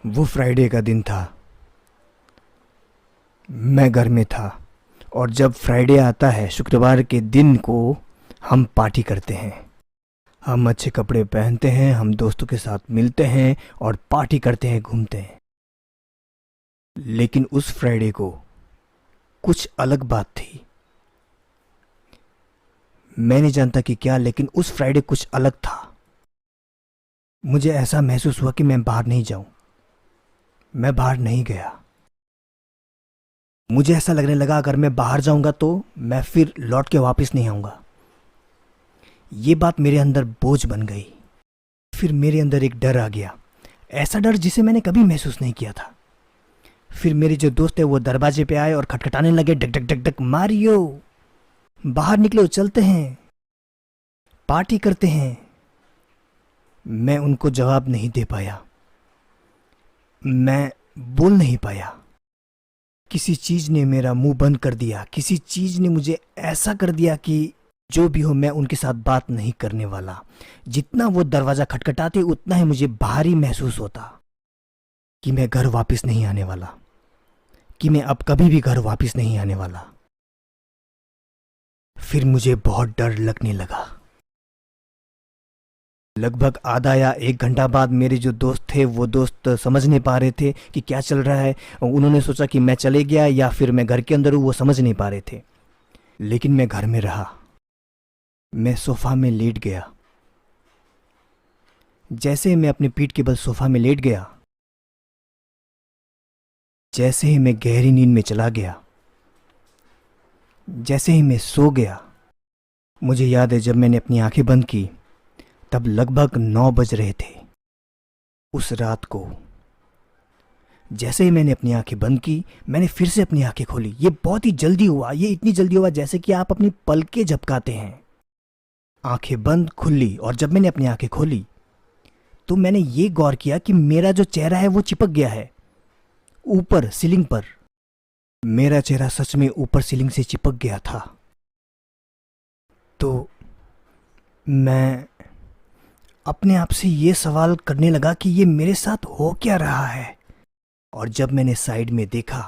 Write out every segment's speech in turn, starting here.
वो फ्राइडे का दिन था। मैं घर में था और जब फ्राइडे आता है शुक्रवार के दिन को हम पार्टी करते हैं। हम अच्छे कपड़े पहनते हैं, हम दोस्तों के साथ मिलते हैं और पार्टी करते हैं, घूमते हैं। लेकिन उस फ्राइडे को कुछ अलग बात थी। मैं नहीं जानता कि क्या, लेकिन उस फ्राइडे कुछ अलग था। मुझे ऐसा महसूस हुआ कि मैं बाहर नहीं जाऊं। मैं बाहर नहीं गया। मुझे ऐसा लगने लगा अगर मैं बाहर जाऊंगा तो मैं फिर लौट के वापस नहीं आऊंगा। ये बात मेरे अंदर बोझ बन गई। फिर मेरे अंदर एक डर आ गया, ऐसा डर जिसे मैंने कभी महसूस नहीं किया था। फिर मेरे जो दोस्त है वो दरवाजे पे आए और खटखटाने लगे, duck duck duck duck, Mario बाहर निकलो, चलते हैं, पार्टी करते हैं। मैं उनको जवाब नहीं दे पाया। मैं बोल नहीं पाया। किसी चीज ने मेरा मुंह बंद कर दिया। किसी चीज ने मुझे ऐसा कर दिया कि जो भी हो मैं उनके साथ बात नहीं करने वाला। जितना वो दरवाजा खटखटाते उतना ही मुझे भारी महसूस होता कि मैं घर वापस नहीं आने वाला, कि मैं अब कभी भी घर वापस नहीं आने वाला। फिर मुझे बहुत डर लगने लगा। लगभग आधा या एक घंटा बाद मेरे जो दोस्त थे वो दोस्त समझ नहीं पा रहे थे कि क्या चल रहा है। उन्होंने सोचा कि मैं चले गया या फिर मैं घर के अंदर हूँ, वो समझ नहीं पा रहे थे। लेकिन मैं घर में रहा। मैं सोफा में लेट गया। जैसे ही मैं अपनी पीठ के बल सोफा में लेट गया, जैसे ही मैं गहरी नींद में चला गया, जैसे ही मैं सो गया, मुझे याद है जब मैंने अपनी आंखें बंद की तब लगभग 9 बज रहे थे उस रात को। जैसे ही मैंने अपनी आंखें बंद की, मैंने फिर से अपनी आंखें खोली। ये बहुत ही जल्दी हुआ, ये इतनी जल्दी हुआ जैसे कि आप अपनी पलकें झपकाते हैं। आंखें बंद, खुली, और जब मैंने अपनी आंखें खोली तो मैंने ये गौर किया कि मेरा जो चेहरा है वो चिपक गया है ऊपर सीलिंग पर। मेरा चेहरा सच में ऊपर सीलिंग से चिपक गया था। तो मैं अपने आप से ये सवाल करने लगा कि ये मेरे साथ हो क्या रहा है। और जब मैंने साइड में देखा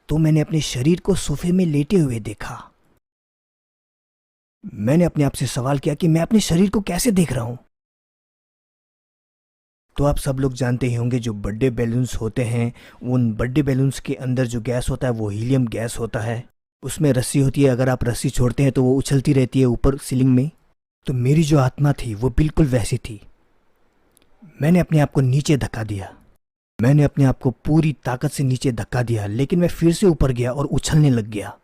तो मैंने अपने शरीर को सोफे में लेटे हुए देखा। मैंने अपने आप से सवाल किया कि मैं अपने शरीर को कैसे देख रहा हूं। तो आप सब लोग जानते ही होंगे जो बर्थडे बैलून्स होते हैं, उन बर्थडे बैलून्स के अंदर जो गैस होता है वो हीलियम गैस होता है। उसमें रस्सी होती है, अगर आप रस्सी छोड़ते हैं तो वो उछलती रहती है ऊपर सीलिंग में। तो मेरी जो आत्मा थी वो बिल्कुल वैसी थी। मैंने अपने आप को नीचे धक्का दिया। मैंने अपने आप को पूरी ताकत से नीचे धक्का दिया, लेकिन मैं फिर से ऊपर गया और उछलने लग गया।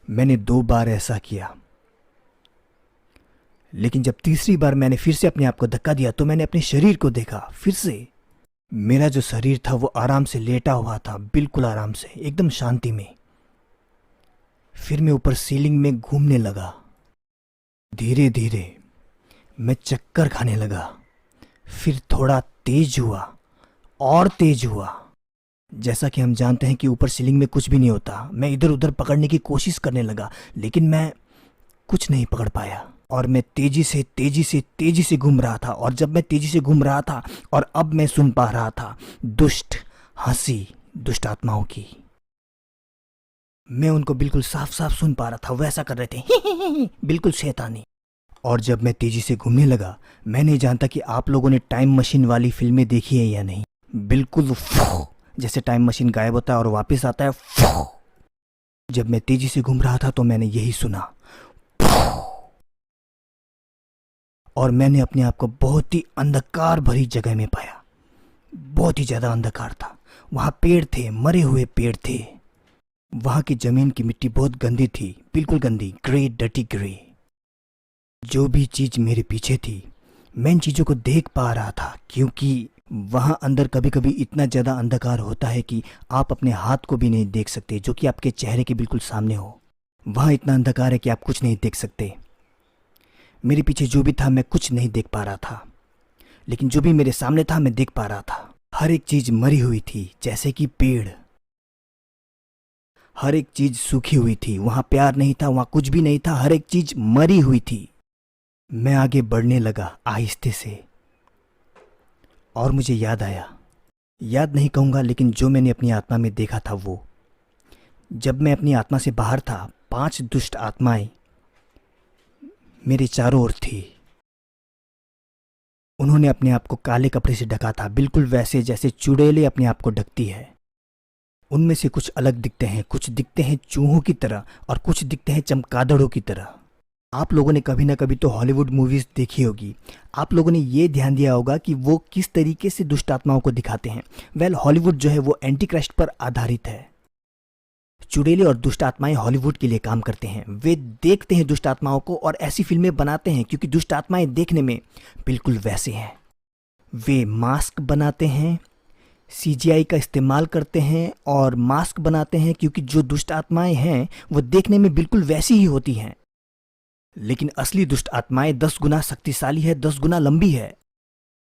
मैंने 2 बार ऐसा किया, लेकिन जब तीसरी बार मैंने फिर से अपने आप को धक्का दिया तो मैंने अपने शरीर को देखा। फिर से मेरा जो शरीर था वो आराम से लेटा हुआ था, बिल्कुल आराम से, एकदम शांति में। फिर मैं ऊपर सीलिंग में घूमने लगा। धीरे धीरे मैं चक्कर खाने लगा। फिर थोड़ा तेज हुआ और तेज हुआ। जैसा कि हम जानते हैं कि ऊपर सीलिंग में कुछ भी नहीं होता। मैं इधर उधर पकड़ने की कोशिश करने लगा, लेकिन मैं कुछ नहीं पकड़ पाया। और मैं तेजी से तेजी से तेजी से घूम रहा था। और जब मैं तेजी से घूम रहा था और अब मैं सुन पा रहा था दुष्ट हंसी दुष्ट आत्माओं की। मैं उनको बिल्कुल साफ साफ सुन पा रहा था, वो ऐसा कर रहे थे बिल्कुल शैतानी। और जब मैं तेजी से घूमने लगा, मैं नहीं जानता कि आप लोगों ने टाइम मशीन वाली फिल्में देखी है या नहीं। बिल्कुल जैसे टाइम मशीन गायब होता है और वापस आता है। जब मैं तेजी से घूम रहा था तो मैंने यही सुना। और मैंने अपने आप को बहुत ही अंधकार भरी जगह में पाया। बहुत ही ज्यादा अंधकार था। वहां पेड़ थे, मरे हुए पेड़ थे। वहां की जमीन की मिट्टी बहुत गंदी थी, बिल्कुल गंदी, ग्रे, डर्टी ग्रे। जो भी चीज मेरे पीछे थी, मैं इन चीजों को देख पा रहा था, क्योंकि वहां अंदर कभी कभी इतना ज्यादा अंधकार होता है कि आप अपने हाथ को भी नहीं देख सकते, जो कि आपके चेहरे के बिल्कुल सामने हो। वहां इतना अंधकार है कि आप कुछ नहीं देख सकते। मेरे पीछे जो भी था मैं कुछ नहीं देख पा रहा था, लेकिन जो भी मेरे सामने था मैं देख पा रहा था। हर एक चीज मरी हुई थी, जैसे कि पेड़। हर एक चीज सूखी हुई थी। वहां प्यार नहीं था, वहां कुछ भी नहीं था, हर एक चीज मरी हुई थी। मैं आगे बढ़ने लगा आहिस्ते से, और मुझे याद आया याद नहीं कहूँगा, लेकिन जो मैंने अपनी आत्मा में देखा था वो, जब मैं अपनी आत्मा से बाहर था, 5 दुष्ट आत्माएं मेरे चारों ओर थी। उन्होंने अपने आप को काले कपड़े से ढका था, बिल्कुल वैसे जैसे चुड़ैलें अपने आप को ढकती है। उनमें से कुछ अलग दिखते हैं, कुछ दिखते हैं चूहों की तरह और कुछ दिखते हैं चमगादड़ों की तरह। आप लोगों ने कभी ना कभी तो हॉलीवुड मूवीज़ देखी होगी। आप लोगों ने ये ध्यान दिया होगा कि वो किस तरीके से दुष्ट आत्माओं को दिखाते हैं। हॉलीवुड जो है वो एंटी क्राइस्ट पर आधारित है। चुड़ैले और दुष्ट आत्माएं हॉलीवुड के लिए काम करते हैं। वे देखते हैं दुष्ट आत्माओं को और ऐसी फिल्में बनाते हैं क्योंकि दुष्ट आत्माएं देखने में बिल्कुल वैसे हैं। वे मास्क बनाते हैं, सीजीआई का इस्तेमाल करते हैं और मास्क बनाते हैं क्योंकि जो दुष्ट आत्माएं हैं वो देखने में बिल्कुल वैसी ही होती हैं। लेकिन असली दुष्ट आत्माएं 10 गुना शक्तिशाली है, 10 गुना लंबी है।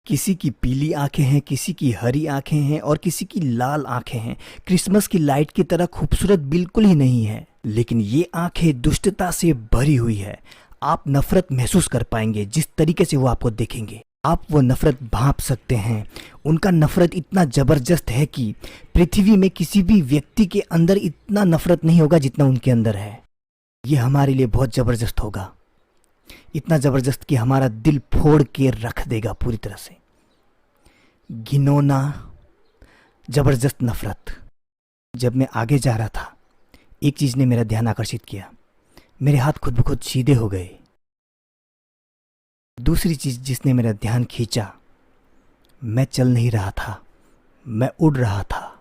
किसी की पीली आंखें हैं, किसी की हरी आंखें हैं और किसी की लाल आंखें हैं। क्रिसमस की लाइट की तरह खूबसूरत बिल्कुल ही नहीं है, लेकिन ये आंखें दुष्टता से भरी हुई है। आप नफरत महसूस कर पाएंगे जिस तरीके से वो आपको देखेंगे। आप वो नफरत भांप सकते हैं। उनका नफरत इतना जबरदस्त है कि पृथ्वी में किसी भी व्यक्ति के अंदर इतना नफरत नहीं होगा जितना उनके अंदर है। ये हमारे लिए बहुत जबरदस्त होगा, इतना जबरदस्त कि हमारा दिल फोड़ के रख देगा पूरी तरह से। घिनौना, जबरदस्त नफरत। जब मैं आगे जा रहा था, एक चीज ने मेरा ध्यान आकर्षित किया। मेरे हाथ खुद ब खुद सीधे हो गए। दूसरी चीज जिसने मेरा ध्यान खींचा, मैं चल नहीं रहा था, मैं उड़ रहा था।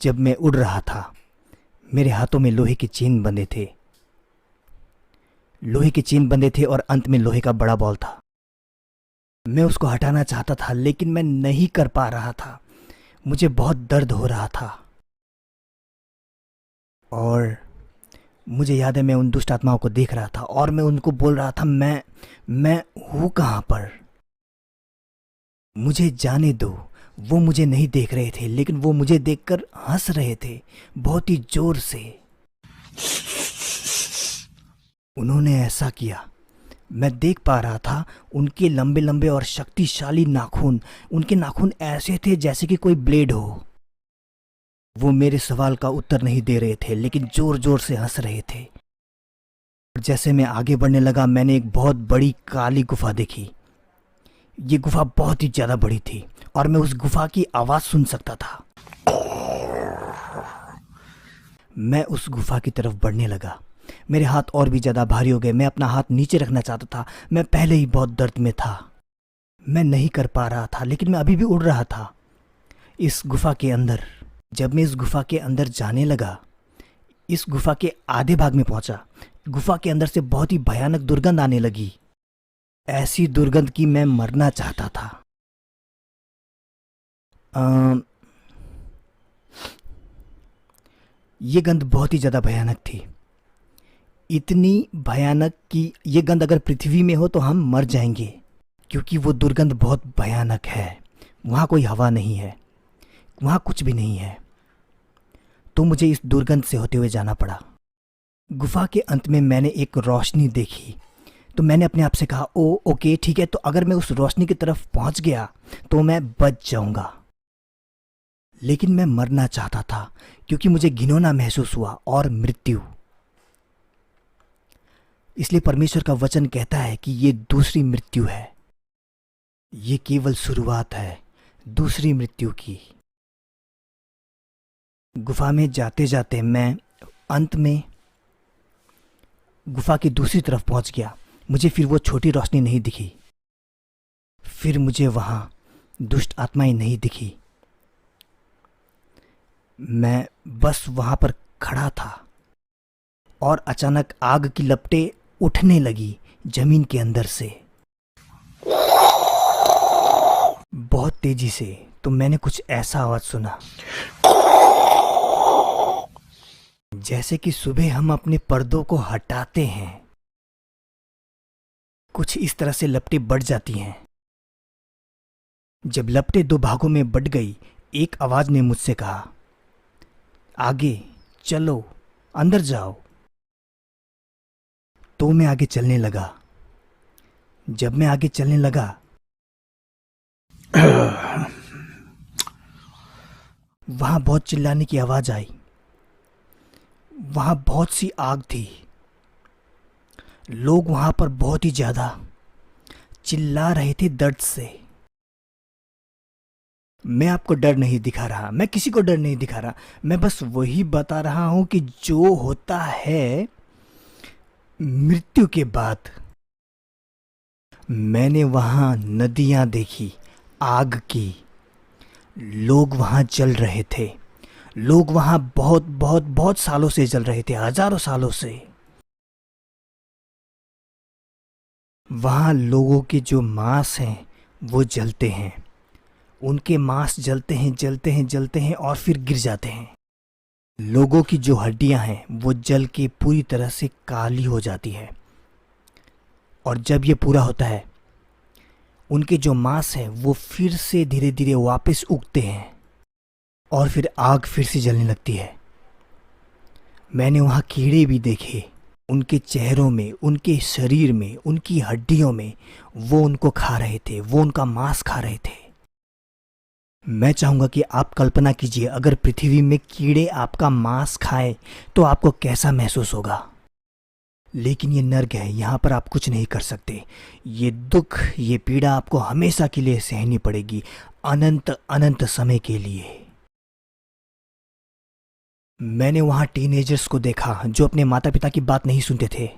जब मैं उड़ रहा था, मेरे हाथों में लोहे के चेन बंधे थे। लोहे के चेन बंधे थे और अंत में लोहे का बड़ा बॉल था। मैं उसको हटाना चाहता था लेकिन मैं नहीं कर पा रहा था। मुझे बहुत दर्द हो रहा था और मुझे याद है मैं उन दुष्ट आत्माओं को देख रहा था और मैं उनको बोल रहा था, मैं हूं कहां पर, मुझे जाने दो। वो मुझे नहीं देख रहे थे लेकिन वो मुझे देखकर हंस रहे थे बहुत ही जोर से। उन्होंने ऐसा किया, मैं देख पा रहा था उनके लंबे लंबे और शक्तिशाली नाखून। उनके नाखून ऐसे थे जैसे कि कोई ब्लेड हो। वो मेरे सवाल का उत्तर नहीं दे रहे थे लेकिन जोर जोर से हंस रहे थे। और जैसे मैं आगे बढ़ने लगा, मैंने एक बहुत बड़ी काली गुफा देखी। ये गुफा बहुत ही ज्यादा बड़ी थी और मैं उस गुफा की आवाज सुन सकता था। मैं उस गुफा की तरफ बढ़ने लगा। मेरे हाथ और भी ज्यादा भारी हो गए। मैं अपना हाथ नीचे रखना चाहता था। मैं पहले ही बहुत दर्द में था। मैं नहीं कर पा रहा था लेकिन मैं अभी भी उड़ रहा था इस गुफा के अंदर। जब मैं इस गुफा के अंदर जाने लगा, इस गुफा के आधे भाग में पहुंचा, गुफा के अंदर से बहुत ही भयानक दुर्गंध आने लगी। ऐसी दुर्गंध की मैं मरना चाहता था। ये गंध बहुत ही ज्यादा भयानक थी, इतनी भयानक कि ये गंध अगर पृथ्वी में हो तो हम मर जाएंगे, क्योंकि वो दुर्गंध बहुत भयानक है। वहाँ कोई हवा नहीं है, वहाँ कुछ भी नहीं है। तो मुझे इस दुर्गंध से होते हुए जाना पड़ा। गुफा के अंत में मैंने एक रोशनी देखी तो मैंने अपने आप से कहा, ओ ओके ठीक है, तो अगर मैं उस रोशनी की तरफ पहुंच गया तो मैं बच जाऊंगा। लेकिन मैं मरना चाहता था क्योंकि मुझे घिनौना महसूस हुआ और मृत्यु। इसलिए परमेश्वर का वचन कहता है कि ये दूसरी मृत्यु है। ये केवल शुरुआत है दूसरी मृत्यु की। गुफा में जाते जाते मैं अंत में गुफा की दूसरी तरफ पहुंच गया। मुझे फिर वो छोटी रोशनी नहीं दिखी, फिर मुझे वहां दुष्ट आत्माएं नहीं दिखी। मैं बस वहां पर खड़ा था और अचानक आग की लपटें उठने लगी जमीन के अंदर से बहुत तेजी से। तो मैंने कुछ ऐसा आवाज सुना जैसे कि सुबह हम अपने पर्दों को हटाते हैं, कुछ इस तरह से लपटें बढ़ जाती हैं। जब लपटें 2 भागों में बट गई, एक आवाज ने मुझसे कहा, आगे चलो, अंदर जाओ। तो मैं आगे चलने लगा। जब मैं आगे चलने लगा वहां बहुत चिल्लाने की आवाज आई। वहां बहुत सी आग थी। लोग वहां पर बहुत ही ज्यादा चिल्ला रहे थे दर्द से। मैं आपको डर नहीं दिखा रहा, मैं किसी को डर नहीं दिखा रहा, मैं बस वही बता रहा हूं कि जो होता है मृत्यु के बाद। मैंने वहां नदियां देखी, आग की। लोग वहां जल रहे थे। लोग वहां बहुत बहुत बहुत सालों से जल रहे थे, हजारों सालों से। वहां लोगों के जो मांस हैं वो जलते हैं। उनके मांस जलते हैं, जलते हैं, जलते हैं और फिर गिर जाते हैं। लोगों की जो हड्डियां हैं वो जल के पूरी तरह से काली हो जाती है। और जब ये पूरा होता है, उनके जो मांस हैं वो फिर से धीरे धीरे वापस उगते हैं और फिर आग फिर से जलने लगती है। मैंने वहाँ कीड़े भी देखे। उनके चेहरों में, उनके शरीर में, उनकी हड्डियों में वो उनको खा रहे थे, वो उनका मांस खा रहे थे। मैं चाहूँगा कि आप कल्पना कीजिए, अगर पृथ्वी में कीड़े आपका मांस खाएं तो आपको कैसा महसूस होगा। लेकिन ये नर्क है, यहाँ पर आप कुछ नहीं कर सकते। ये दुख, ये पीड़ा आपको हमेशा के लिए सहनी पड़ेगी, अनंत अनंत समय के लिए। मैंने वहाँ टीनेजर्स को देखा जो अपने माता पिता की बात नहीं सुनते थे।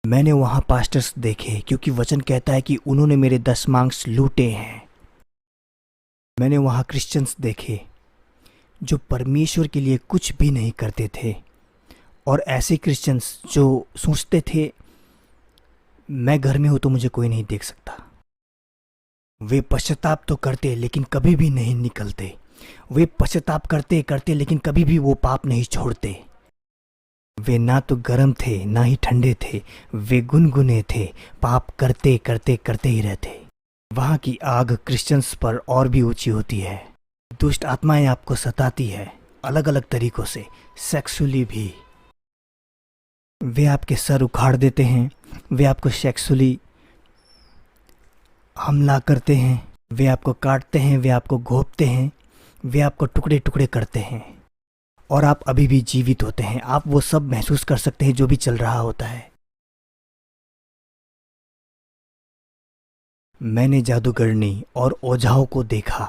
मैंने वहाँ पास्टर्स देखे, क्योंकि वचन कहता है कि उन्होंने मेरे दशमांश लूटे हैं। मैंने वहाँ क्रिश्चियंस देखे जो परमेश्वर के लिए कुछ भी नहीं करते थे, और ऐसे क्रिश्चियंस जो सोचते थे मैं घर में हूँ तो मुझे कोई नहीं देख सकता। वे पश्चाताप तो करते लेकिन कभी भी नहीं निकलते। वे पश्चाताप करते करते लेकिन कभी भी वो पाप नहीं छोड़ते। वे ना तो गर्म थे ना ही ठंडे थे, वे गुनगुने थे, पाप करते करते करते ही रहते। वहाँ की आग क्रिश्चियंस पर और भी ऊंची होती है। दुष्ट आत्माएं आपको सताती है अलग अलग तरीकों से, सेक्सुअली भी। वे आपके सर उखाड़ देते हैं, वे आपको सेक्सुअली हमला करते हैं, वे आपको काटते हैं, वे आपको घोंपते हैं, वे आपको टुकड़े टुकड़े करते हैं, और आप अभी भी जीवित होते हैं। आप वो सब महसूस कर सकते हैं जो भी चल रहा होता है। मैंने जादूगरनी और ओझाओं को देखा,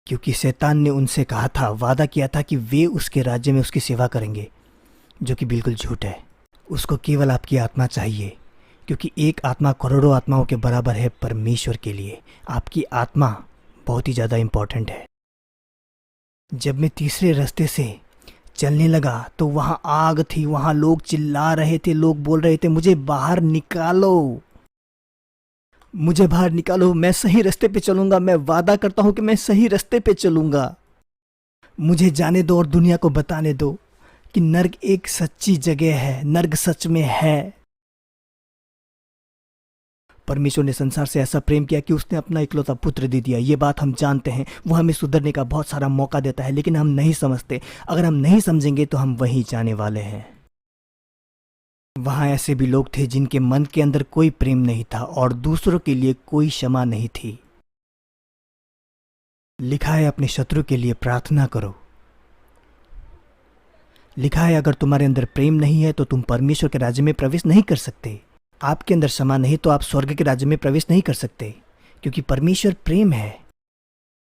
क्योंकि शैतान ने उनसे कहा था, वादा किया था कि वे उसके राज्य में उसकी सेवा करेंगे, जो कि बिल्कुल झूठ है। उसको केवल आपकी आत्मा चाहिए, क्योंकि एक आत्मा करोड़ों आत्माओं के बराबर है परमेश्वर के लिए। आपकी आत्मा बहुत ही ज़्यादा इम्पोर्टेंट है। जब मैं तीसरे रास्ते से चलने लगा तो वहाँ आग थी, वहाँ लोग चिल्ला रहे थे, लोग बोल रहे थे, मुझे बाहर निकालो, मुझे बाहर निकालो, मैं सही रास्ते पे चलूँगा, मैं वादा करता हूँ कि मैं सही रास्ते पे चलूँगा, मुझे जाने दो और दुनिया को बताने दो कि नर्क एक सच्ची जगह है, नर्क सच में है। परमेश्वर ने संसार से ऐसा प्रेम किया कि उसने अपना इकलौता पुत्र दे दिया। ये बात हम जानते हैं। वो हमें सुधरने का बहुत सारा मौका देता है, लेकिन हम नहीं समझते। अगर हम नहीं समझेंगे तो हम वहीं जाने वाले हैं। वहां ऐसे भी लोग थे जिनके मन के अंदर कोई प्रेम नहीं था और दूसरों के लिए कोई क्षमा नहीं थी। लिखा है, अपने शत्रु के लिए प्रार्थना करो। लिखा है, अगर तुम्हारे अंदर प्रेम नहीं है तो तुम परमेश्वर के राज्य में प्रवेश नहीं कर सकते। आपके अंदर क्षमा नहीं तो आप स्वर्ग के राज्य में प्रवेश नहीं कर सकते, क्योंकि परमेश्वर प्रेम है।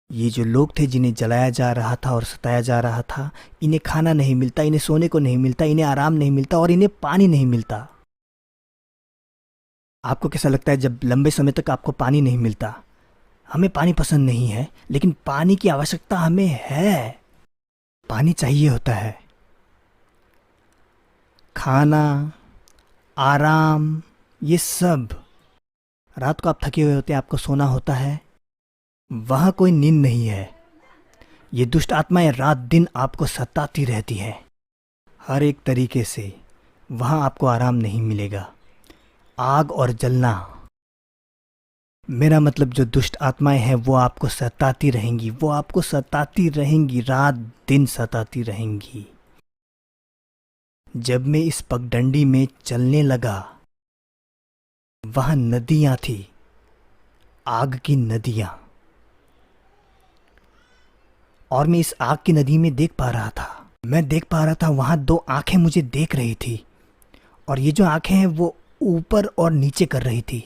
ये जो लोग थे जिन्हें जलाया जा रहा था और सताया जा रहा था, इन्हें खाना नहीं मिलता, इन्हें सोने को नहीं मिलता, इन्हें आराम नहीं मिलता और इन्हें पानी नहीं मिलता। आपको कैसा लगता है जब लंबे समय तक आपको पानी नहीं मिलता? हमें पानी पसंद नहीं है, लेकिन पानी की आवश्यकता हमें है। पानी चाहिए होता है। खाना, आराम, ये सब। रात को आप थके हुए होते हैं, आपको सोना होता है, वहां कोई नींद नहीं है। ये दुष्ट आत्माएं रात दिन आपको सताती रहती हैं हर एक तरीके से। वहां आपको आराम नहीं मिलेगा। आग और जलना, मेरा मतलब जो दुष्ट आत्माएं हैं वो आपको सताती रहेंगी, वो आपको सताती रहेंगी, रात दिन सताती रहेंगी। जब मैं इस पगडंडी में चलने लगा, वहां नदियां थी, आग की नदियां। और मैं इस आग की नदी में देख पा रहा था। मैं देख पा रहा था वहाँ दो आंखें मुझे देख रही थी, और ये जो आंखें हैं वो ऊपर और नीचे कर रही थी।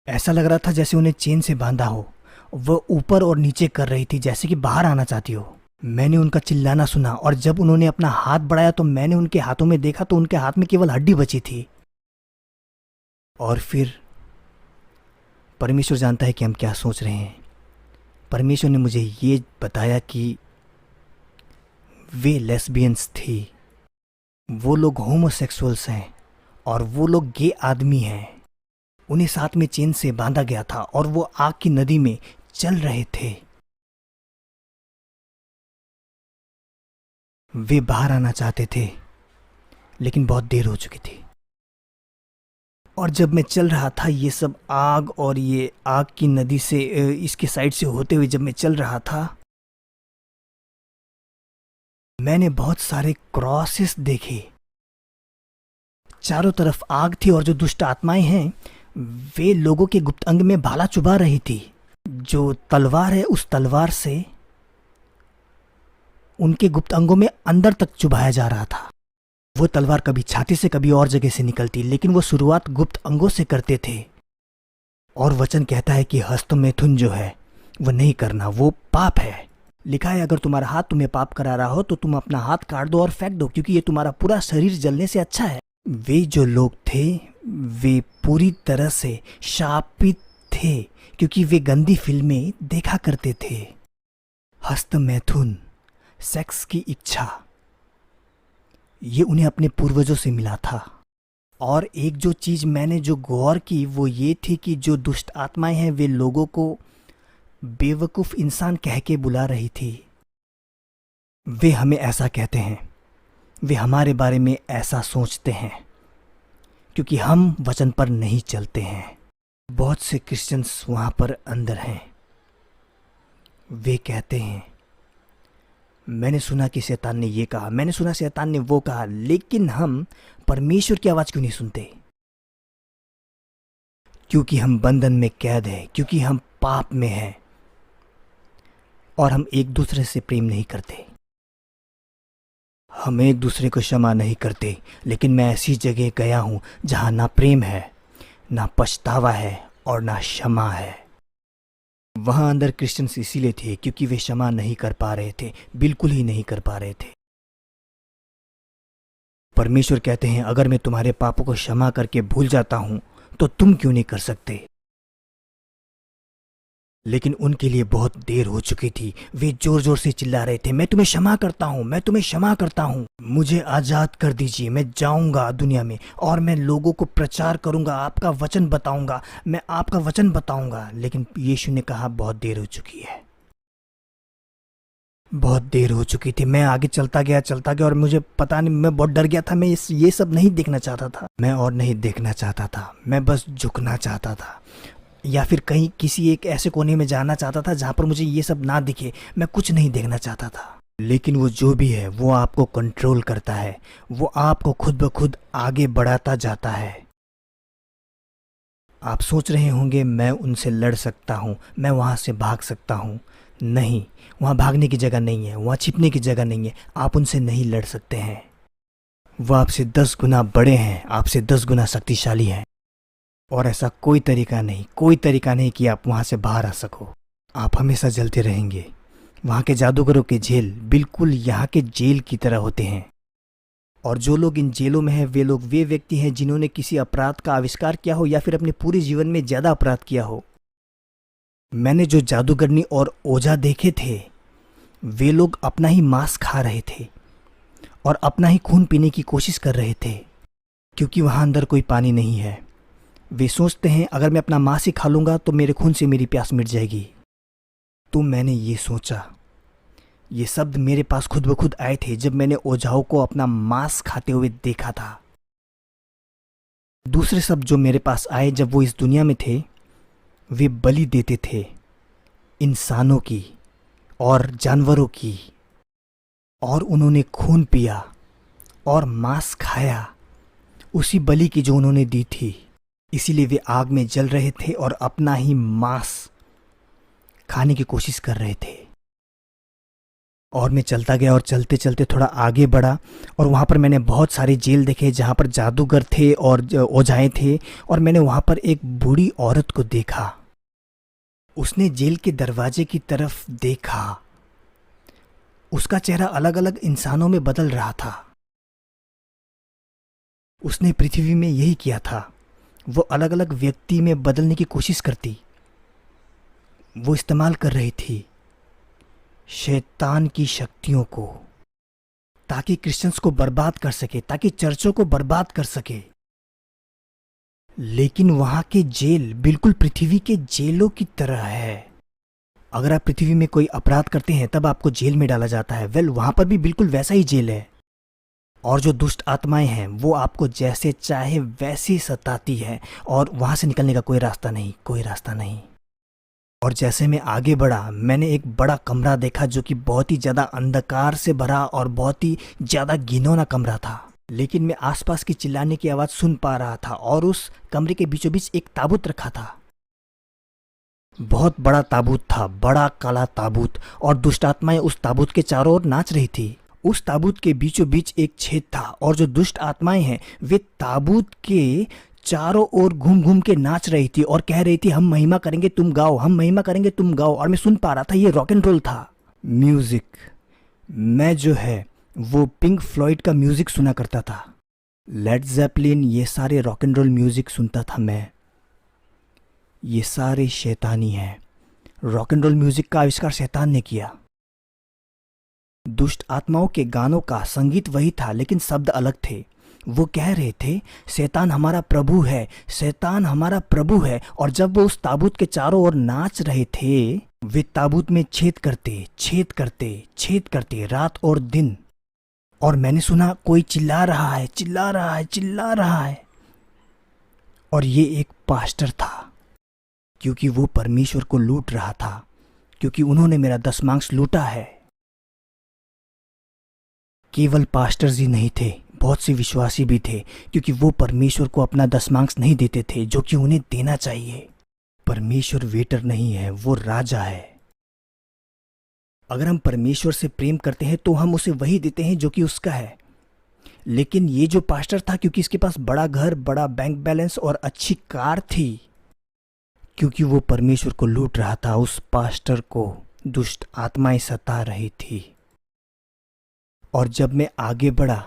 ऐसा लग रहा था जैसे उन्हें चेन से बांधा हो। वो ऊपर और नीचे कर रही थी जैसे कि बाहर आना चाहती हो। मैंने उनका चिल्लाना सुना, और जब उन्होंने अपना हाथ बढ़ाया तो मैंने उनके हाथों में देखा तो उनके हाथ में केवल हड्डी बची थी। और फिर परमेश्वर जानता है कि हम क्या सोच रहे हैं। परमेश्वर ने मुझे ये बताया कि वे लेस्बियंस थी, वो लोग होमोसेक्सुअल्स हैं, और वो लोग गे आदमी हैं। उन्हें साथ में चेन से बांधा गया था और वो आग की नदी में चल रहे थे। वे बाहर आना चाहते थे, लेकिन बहुत देर हो चुकी थी। और जब मैं चल रहा था, ये सब आग और ये आग की नदी से इसके साइड से होते हुए जब मैं चल रहा था, मैंने बहुत सारे क्रॉसेस देखे। चारों तरफ आग थी, और जो दुष्ट आत्माएं हैं वे लोगों के गुप्त अंग में भाला चुभा रही थी। जो तलवार है उस तलवार से उनके गुप्त अंगों में अंदर तक चुभाया जा रहा था। वो तलवार कभी छाती से कभी और जगह से निकलती, लेकिन वो शुरुआत गुप्त अंगों से करते थे। और वचन कहता है कि हस्तमैथुन जो है वो नहीं करना, वो पाप है। लिखा है अगर तुम्हारा हाथ तुम्हें पाप करा रहा हो तो तुम अपना हाथ काट दो और फेंक दो, क्योंकि ये तुम्हारा पूरा शरीर जलने से अच्छा है। वे जो लोग थे वे पूरी तरह से शापित थे, क्योंकि वे गंदी फिल्में देखा करते थे। हस्तमैथुन, सेक्स की इच्छा, ये उन्हें अपने पूर्वजों से मिला था। और एक जो चीज़ मैंने जो गौर की वो ये थी कि जो दुष्ट आत्माएं हैं वे लोगों को बेवकूफ़ इंसान कह के बुला रही थी। वे हमें ऐसा कहते हैं, वे हमारे बारे में ऐसा सोचते हैं, क्योंकि हम वचन पर नहीं चलते हैं। बहुत से क्रिश्चियंस वहाँ पर अंदर हैं। वे कहते हैं मैंने सुना कि शैतान ने ये कहा, मैंने सुना शैतान ने वो कहा, लेकिन हम परमेश्वर की आवाज़ क्यों नहीं सुनते? क्योंकि हम बंधन में कैद हैं, क्योंकि हम पाप में हैं, और हम एक दूसरे से प्रेम नहीं करते। हम एक दूसरे को क्षमा नहीं करते। लेकिन मैं ऐसी जगह गया हूँ जहाँ ना प्रेम है, ना पछतावा है, और ना क्षमा है। वहाँ अंदर क्रिश्चियंस इसीलिए थे क्योंकि वे क्षमा नहीं कर पा रहे थे, बिल्कुल ही नहीं कर पा रहे थे। परमेश्वर कहते हैं अगर मैं तुम्हारे पापों को क्षमा करके भूल जाता हूँ तो तुम क्यों नहीं कर सकते? लेकिन उनके लिए बहुत देर हो चुकी थी। वे जोर जोर से चिल्ला रहे थे, मैं तुम्हें क्षमा करता हूँ, मैं तुम्हें क्षमा करता हूँ, मुझे आज़ाद कर दीजिए, मैं जाऊँगा दुनिया में और मैं लोगों को प्रचार करूँगा, आपका वचन बताऊँगा, मैं आपका वचन बताऊँगा। लेकिन यीशु ने कहा बहुत देर हो चुकी है, बहुत देर हो चुकी थी। मैं आगे चलता गया और मुझे पता नहीं, मैं बहुत डर गया था। मैं ये सब नहीं देखना चाहता था, मैं और नहीं देखना चाहता था। मैं बस झुकना चाहता था, या फिर कहीं किसी एक ऐसे कोने में जाना चाहता था जहाँ पर मुझे ये सब ना दिखे। मैं कुछ नहीं देखना चाहता था। लेकिन वो जो भी है वो आपको कंट्रोल करता है, वो आपको खुद ब खुद आगे बढ़ाता जाता है। आप सोच रहे होंगे मैं उनसे लड़ सकता हूँ, मैं वहाँ से भाग सकता हूँ। नहीं, वहाँ भागने की जगह नहीं है, वहाँ छिपने की जगह नहीं है। आप उनसे नहीं लड़ सकते हैं। वो आपसे 10 गुना बड़े हैं, आपसे 10 गुना शक्तिशाली हैं। और ऐसा कोई तरीका नहीं कि आप वहाँ से बाहर आ सको। आप हमेशा जलते रहेंगे। वहाँ के जादूगरों के जेल बिल्कुल यहाँ के जेल की तरह होते हैं। और जो लोग इन जेलों में हैं वे व्यक्ति हैं जिन्होंने किसी अपराध का आविष्कार किया हो या फिर अपने पूरे जीवन में ज़्यादा अपराध किया हो। मैंने जो जादूगरनी और ओझा देखे थे वे लोग अपना ही मांस खा रहे थे और अपना ही खून पीने की कोशिश कर रहे थे, क्योंकि वहाँ अंदर कोई पानी नहीं है। वे सोचते हैं अगर मैं अपना मांस ही खा लूँगा तो मेरे खून से मेरी प्यास मिट जाएगी। तो मैंने ये सोचा, ये शब्द मेरे पास खुद ब खुद आए थे जब मैंने ओझाओं को अपना मांस खाते हुए देखा था। दूसरे शब्द जो मेरे पास आए जब वो इस दुनिया में थे, वे बलि देते थे इंसानों की और जानवरों की, और उन्होंने खून पिया और मांस खाया उसी बलि की जो उन्होंने दी थी। इसीलिए वे आग में जल रहे थे और अपना ही मांस खाने की कोशिश कर रहे थे। और मैं चलता गया और चलते चलते थोड़ा आगे बढ़ा और वहाँ पर मैंने बहुत सारे जेल देखे जहाँ पर जादूगर थे और ओझाएं थे। और मैंने वहाँ पर एक बूढ़ी औरत को देखा। उसने जेल के दरवाजे की तरफ देखा। उसका चेहरा अलग अलग इंसानों में बदल रहा था। उसने पृथ्वी में यही किया था, वो अलग अलग व्यक्ति में बदलने की कोशिश करती। वो इस्तेमाल कर रही थी शैतान की शक्तियों को, ताकि क्रिश्चियंस को बर्बाद कर सके, ताकि चर्चों को बर्बाद कर सके। लेकिन वहां के जेल बिल्कुल पृथ्वी के जेलों की तरह है। अगर आप पृथ्वी में कोई अपराध करते हैं तब आपको जेल में डाला जाता है। वहां पर भी बिल्कुल वैसा ही जेल है। और जो दुष्ट आत्माएं हैं वो आपको जैसे चाहे वैसे सताती है और वहां से निकलने का कोई रास्ता नहीं, कोई रास्ता नहीं। और जैसे मैं आगे बढ़ा मैंने एक बड़ा कमरा देखा जो कि बहुत ही ज़्यादा अंधकार से भरा और बहुत ही ज़्यादा घिनौना कमरा था। लेकिन मैं आसपास की चिल्लाने की आवाज़ सुन पा रहा था और उस कमरे के बीचों बीच एक ताबूत रखा था। बहुत बड़ा ताबूत था, बड़ा काला ताबूत, और दुष्ट आत्माएं उस ताबूत के चारों ओर नाच रही थी। उस ताबूत के बीचों बीच एक छेद था और जो दुष्ट आत्माएं हैं वे ताबूत के चारों ओर घूम घूम के नाच रही थी और कह रही थी हम महिमा करेंगे तुम गाओ, हम महिमा करेंगे तुम गाओ। और मैं सुन पा रहा था ये रॉक एंड रोल था। म्यूजिक, मैं जो है वो पिंक फ्लॉयड का म्यूजिक सुना करता था, लेड ज़ेपेलिन, ये सारे रॉक एंड रोल म्यूजिक सुनता था मैं। ये सारे शैतानी हैं। रॉक एंड रोल म्यूजिक का आविष्कार शैतान ने किया। दुष्ट आत्माओं के गानों का संगीत वही था लेकिन शब्द अलग थे। वो कह रहे थे शैतान हमारा प्रभु है, शैतान हमारा प्रभु है। और जब वो उस ताबूत के चारों ओर नाच रहे थे वे ताबूत में छेद करते छेद करते छेद करते रात और दिन। और मैंने सुना कोई चिल्ला रहा है, चिल्ला रहा है, चिल्ला रहा है। और ये एक पास्टर था, क्योंकि वो परमेश्वर को लूट रहा था, क्योंकि उन्होंने मेरा दशमांश लूटा है। केवल पास्टर्स ही नहीं थे, बहुत से विश्वासी भी थे, क्योंकि वो परमेश्वर को अपना दशमांश नहीं देते थे जो कि उन्हें देना चाहिए। परमेश्वर वेटर नहीं है, वो राजा है। अगर हम परमेश्वर से प्रेम करते हैं तो हम उसे वही देते हैं जो कि उसका है। लेकिन ये जो पास्टर था, क्योंकि इसके पास बड़ा घर, बड़ा बैंक बैलेंस और अच्छी कार थी, क्योंकि वो परमेश्वर को लूट रहा था, उस पास्टर को दुष्ट आत्माएं सता रही थी। और जब मैं आगे बढ़ा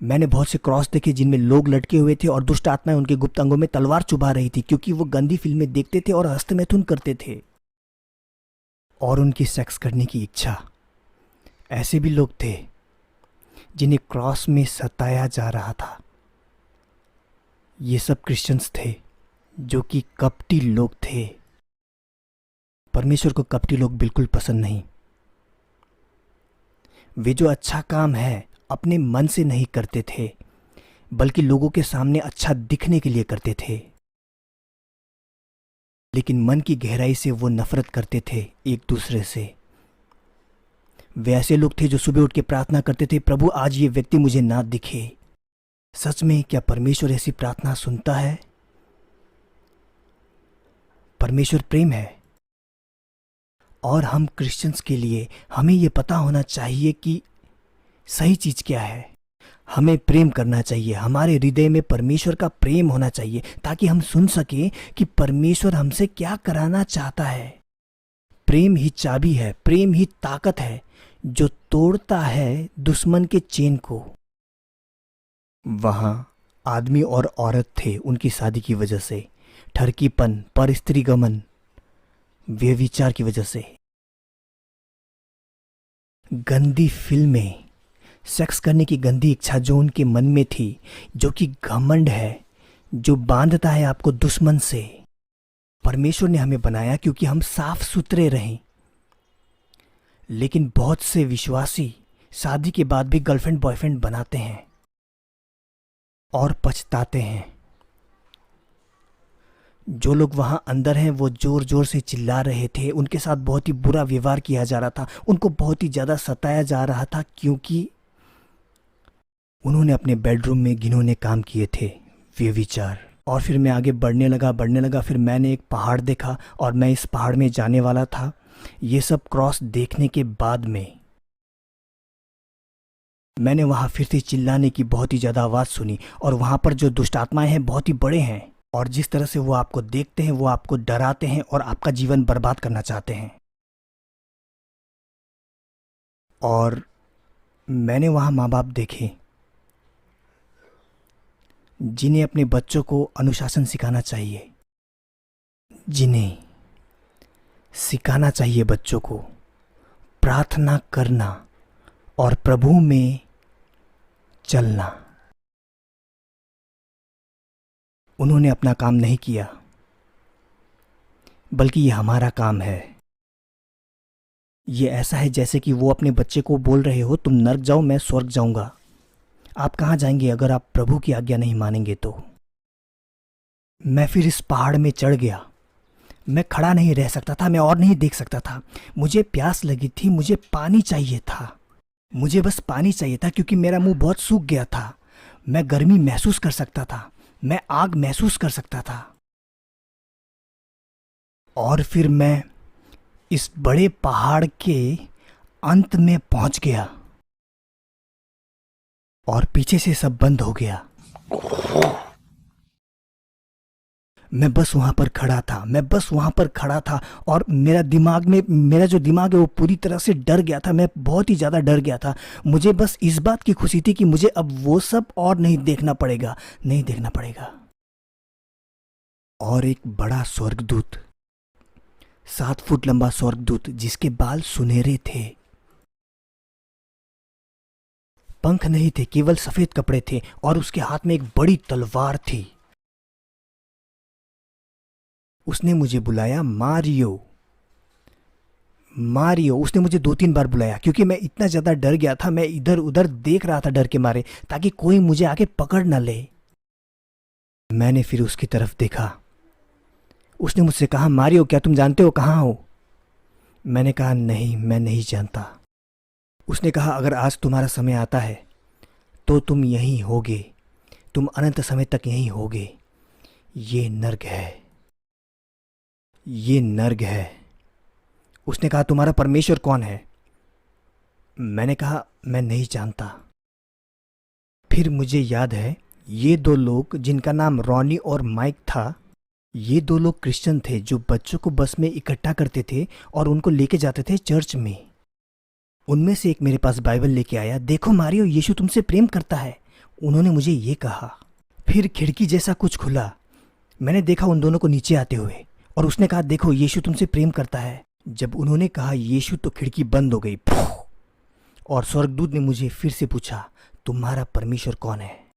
मैंने बहुत से क्रॉस देखे जिनमें लोग लटके हुए थे और दुष्ट आत्माएं उनके गुप्त अंगों में तलवार चुभा रही थी, क्योंकि वो गंदी फिल्में देखते थे और हस्तमैथुन करते थे और उनकी सेक्स करने की इच्छा। ऐसे भी लोग थे जिन्हें क्रॉस में सताया जा रहा था। ये सब क्रिश्चियंस थे जो कि कपटी लोग थे। परमेश्वर को कपटी लोग बिल्कुल पसंद नहीं। वे जो अच्छा काम है अपने मन से नहीं करते थे, बल्कि लोगों के सामने अच्छा दिखने के लिए करते थे। लेकिन मन की गहराई से वो नफरत करते थे एक दूसरे से। वे ऐसे लोग थे जो सुबह उठ के प्रार्थना करते थे, प्रभु आज ये व्यक्ति मुझे ना दिखे। सच में क्या परमेश्वर ऐसी प्रार्थना सुनता है? परमेश्वर प्रेम है और हम क्रिश्चियंस के लिए हमें ये पता होना चाहिए कि सही चीज क्या है। हमें प्रेम करना चाहिए, हमारे हृदय में परमेश्वर का प्रेम होना चाहिए, ताकि हम सुन सकें कि परमेश्वर हमसे क्या कराना चाहता है। प्रेम ही चाबी है, प्रेम ही ताकत है जो तोड़ता है दुश्मन के चेन को। वहां आदमी और औरत थे उनकी शादी की वजह से, ठरकीपन, पर स्त्री गमन, व्यभिचार की वजह से, गंदी फिल्में, सेक्स करने की गंदी इच्छा जो उनके मन में थी, जो कि घमंड है, जो बांधता है आपको दुश्मन से। परमेश्वर ने हमें बनाया क्योंकि हम साफ सुथरे रहें। लेकिन बहुत से विश्वासी शादी के बाद भी गर्लफ्रेंड बॉयफ्रेंड बनाते हैं और पछताते हैं। जो लोग वहां अंदर हैं वो जोर जोर से चिल्ला रहे थे, उनके साथ बहुत ही बुरा व्यवहार किया जा रहा था, उनको बहुत ही ज्यादा सताया जा रहा था, क्योंकि उन्होंने अपने बेडरूम में घिनौने काम किए थे, व्यभिचार। और फिर मैं आगे बढ़ने लगा। फिर मैंने एक पहाड़ देखा और मैं इस पहाड़ में जाने वाला था। ये सब क्रॉस देखने के बाद में मैंने वहां फिर से चिल्लाने की बहुत ही ज़्यादा आवाज़ सुनी, और वहां पर जो दुष्ट आत्माएं हैं बहुत ही बड़े हैं, और जिस तरह से वो आपको देखते हैं वो आपको डराते हैं और आपका जीवन बर्बाद करना चाहते हैं। और मैंने वहां माँ बाप देखे जिन्हें अपने बच्चों को अनुशासन सिखाना चाहिए, जिन्हें सिखाना चाहिए बच्चों को प्रार्थना करना और प्रभु में चलना। उन्होंने अपना काम नहीं किया, बल्कि ये हमारा काम है। ये ऐसा है जैसे कि वो अपने बच्चे को बोल रहे हो, तुम नर्क जाओ, मैं स्वर्ग जाऊंगा। आप कहाँ जाएंगे अगर आप प्रभु की आज्ञा नहीं मानेंगे तो। मैं फिर इस पहाड़ में चढ़ गया। मैं खड़ा नहीं रह सकता था, मैं और नहीं देख सकता था। मुझे प्यास लगी थी, मुझे पानी चाहिए था, मुझे बस पानी चाहिए था, क्योंकि मेरा मुंह बहुत सूख गया था। मैं गर्मी महसूस कर सकता था, मैं आग महसूस कर सकता था। और फिर मैं इस बड़े पहाड़ के अंत में पहुंच गया और पीछे से सब बंद हो गया। मैं बस वहां पर खड़ा था, मैं बस वहां पर खड़ा था, और मेरा जो दिमाग है वो पूरी तरह से डर गया था। मैं बहुत ही ज़्यादा डर गया था। मुझे बस इस बात की खुशी थी कि मुझे अब वो सब और नहीं देखना पड़ेगा, नहीं देखना पड़ेगा। और एक बड़ा स्वर्गदूत, 7 फुट लंबा स्वर्गदूत, जिसके बाल सुनहरे थे, पंख नहीं थे, केवल सफेद कपड़े थे, और उसके हाथ में एक बड़ी तलवार थी। उसने मुझे बुलाया, मारियो मारियो। उसने मुझे 2-3 बार बुलाया, क्योंकि मैं इतना ज़्यादा डर गया था। मैं इधर उधर देख रहा था डर के मारे, ताकि कोई मुझे आके पकड़ न ले। मैंने फिर उसकी तरफ देखा। उसने मुझसे कहा, मारियो क्या तुम जानते हो कहाँ हो? मैंने कहा, नहीं, मैं नहीं जानता। उसने कहा, अगर आज तुम्हारा समय आता है तो तुम यहीं होगे, तुम अनंत समय तक यहीं होगे। ये नर्क है, ये नर्क है। उसने कहा, तुम्हारा परमेश्वर कौन है? मैंने कहा, मैं नहीं जानता। फिर मुझे याद है, ये 2 लोग जिनका नाम रॉनी और माइक था, ये 2 लोग क्रिश्चियन थे जो बच्चों को बस में इकट्ठा करते थे और उनको लेके जाते थे चर्च में। उनमें से एक मेरे पास बाइबल लेके आया। देखो मारियो, यीशु तुमसे प्रेम करता है, उन्होंने मुझे ये कहा। फिर खिड़की जैसा कुछ खुला, मैंने देखा उन दोनों को नीचे आते हुए, और उसने कहा, देखो यीशु तुमसे प्रेम करता है। जब उन्होंने कहा यीशु, तो खिड़की बंद हो गई। और स्वर्गदूत ने मुझे फिर से पूछा, तुम्हारा परमेश्वर कौन है?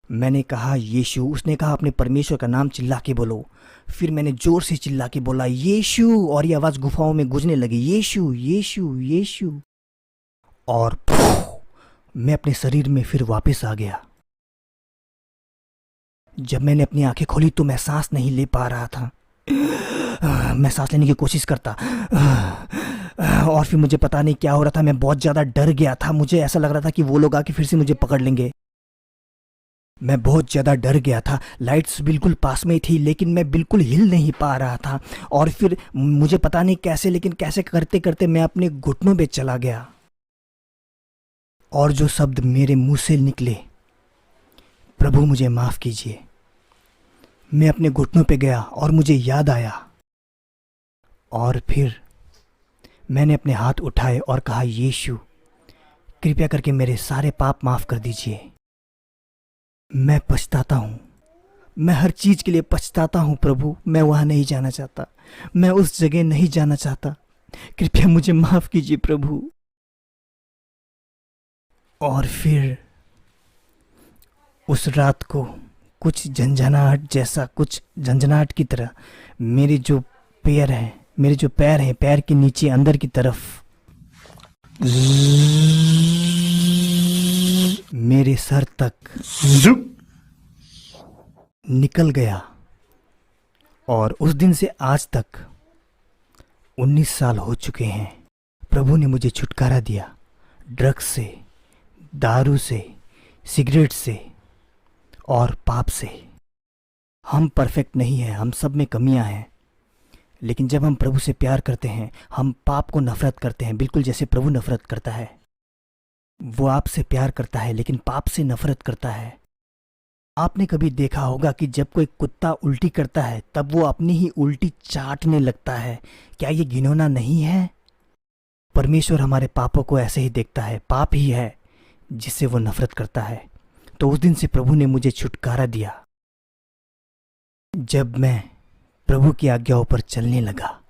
मैंने कहा, यीशु। उसने कहा, अपने परमेश्वर का नाम चिल्ला के बोलो। फिर मैंने जोर से चिल्ला के बोला, यीशु, और ये आवाज गुफाओं में गूंजने लगी, यीशु यीशु यीशु। और मैं अपने शरीर में फिर वापस आ गया। जब मैंने अपनी आंखें खोली तो मैं सांस नहीं ले पा रहा था। मैं सांस लेने की कोशिश करता, और फिर मुझे पता नहीं क्या हो रहा था। मैं बहुत ज़्यादा डर गया था। मुझे ऐसा लग रहा था कि वो लोग आके फिर से मुझे पकड़ लेंगे। मैं बहुत ज़्यादा डर गया था। लाइट्स बिल्कुल पास में थी, लेकिन मैं बिल्कुल हिल नहीं पा रहा था। और फिर मुझे पता नहीं कैसे, लेकिन कैसे करते करते मैं अपने घुटनों पे चला गया। और जो शब्द मेरे मुंह से निकले, प्रभु मुझे माफ़ कीजिए, मैं अपने घुटनों पे गया और मुझे याद आया। और फिर मैंने अपने हाथ उठाए और कहा, यीशु कृपया करके मेरे सारे पाप माफ़ कर दीजिए। मैं पछताता हूँ, मैं हर चीज़ के लिए पछताता हूँ प्रभु। मैं वहाँ नहीं जाना चाहता, मैं उस जगह नहीं जाना चाहता। कृपया मुझे माफ़ कीजिए प्रभु। और फिर उस रात को कुछ झंझनाहट की तरह मेरे जो पैर हैं, पैर के नीचे अंदर की तरफ मेरे सर तक निकल गया। और उस दिन से आज तक 19 साल हो चुके हैं। प्रभु ने मुझे छुटकारा दिया ड्रग्स से, दारू से, सिगरेट से और पाप से। हम परफेक्ट नहीं हैं, हम सब में कमियां हैं, लेकिन जब हम प्रभु से प्यार करते हैं, हम पाप को नफरत करते हैं, बिल्कुल जैसे प्रभु नफरत करता है। वो आपसे प्यार करता है लेकिन पाप से नफरत करता है। आपने कभी देखा होगा कि जब कोई कुत्ता उल्टी करता है तब वो अपनी ही उल्टी चाटने लगता है। क्या ये घिनौना नहीं है? परमेश्वर हमारे पापों को ऐसे ही देखता है, पाप ही है जिससे वो नफरत करता है। तो उस दिन से प्रभु ने मुझे छुटकारा दिया जब मैं प्रभु की आज्ञाओं पर चलने लगा।